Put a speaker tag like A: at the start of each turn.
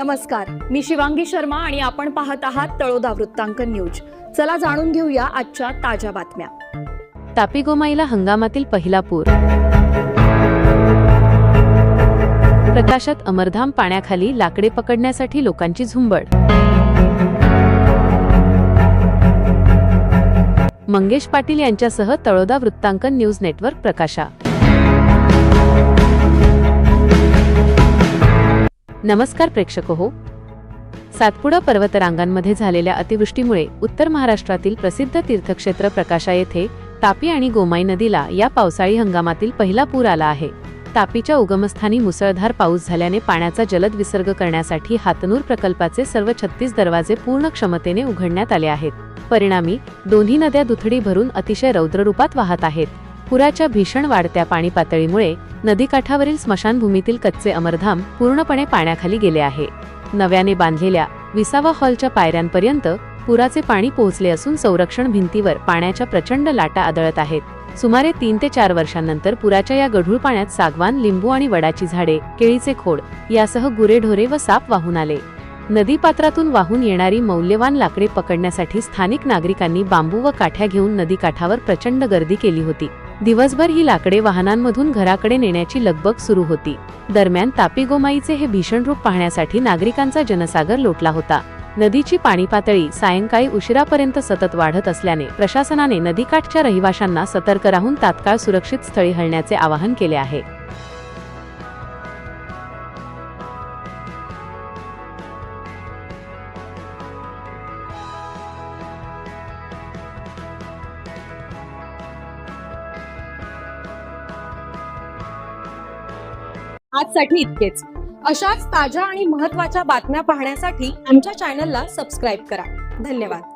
A: नमस्कार, मी शिवांगी शर्मा आणि आपण पाहत आहात तळोदा वृत्तांकन न्यूज। चला जाणून घेऊया आजच्या ताज्या बातम्या।
B: तापी गोमाईला हंगामातील पहिला पूर। प्रकाशात अमरधाम पाण्याखाली लाकडे पकडण्यासाठी लोकांची झुंबड। मंगेश पाटील यांच्यासह तळोदा वृत्तांकन न्यूज नेटवर्क प्रकाशा। नमस्कार प्रेक्षक हो, सातपुडा पर्वतरांगांमध्ये झालेल्या अतिवृष्टीमुळे उत्तर महाराष्ट्रातील प्रसिद्ध तीर्थक्षेत्र प्रकाशा येथे तापी आणि गोमाई नदीला या पावसाळी हंगामातील पहिला पूर आला आहे। तापीच्या उगमस्थानी मुसळधार पाऊस झाल्याने पाण्याचा जलद विसर्ग करण्यासाठी हातनूर प्रकल्पाचे सर्व 36 दरवाजे पूर्ण क्षमतेने उघडण्यात आले आहेत। परिणामी दोन्ही नद्या दुथडी भरून अतिशय रौद्र रूपात वाहत आहेत। पुराच्या भीषण वाढत्या पाणी पातळीमुळे नदीकाठावरील स्मशानभूमीतील कच्चे अमरधाम पूर्णपणे पाण्याखाली गेले आहे। नव्याने बांधलेल्या 20व्या हॉलच्या पायऱ्यांपर्यंत पुराचे पाणी पोहोचले असून संरक्षण भिंतीवर पाण्याच्या प्रचंड लाटा आदळत आहेत। सुमारे 3 ते 4 वर्षांनंतर पुराच्या या गढूळ पाण्यात सागवान, लिंबू आणि वडाची झाडे, केळीचे खोड यासह गुरेढोरे व साप वाहून आले। नदीपात्रातून वाहून येणारी मौल्यवान लाकडे पकडण्यासाठी स्थानिक नागरिकांनी बांबू व काठ्या घेऊन नदीकाठावर प्रचंड गर्दी केली होती। दिवसभर ही लाकडे वाहनांमधून घराकडे नेण्याची लगबग सुरू होती। दरम्यान तापी गोमाईचे हे भीषण रूप पाहण्यासाठी नागरिकांचा जनसागर लोटला होता। नदीची पाणी पातळी सायंकाळी उशिरापर्यंत सतत वाढत असल्याने प्रशासनाने नदीकाठच्या रहिवाशांना सतर्क राहून तात्काळ सुरक्षित स्थळी हलण्याचे आवाहन केले आहे।
A: आजसाठी इतकेच। अशाच ताज्या आणि महत्त्वाच्या बातम्या पाहण्यासाठी आमच्या चॅनलला सबस्क्राइब करा। धन्यवाद।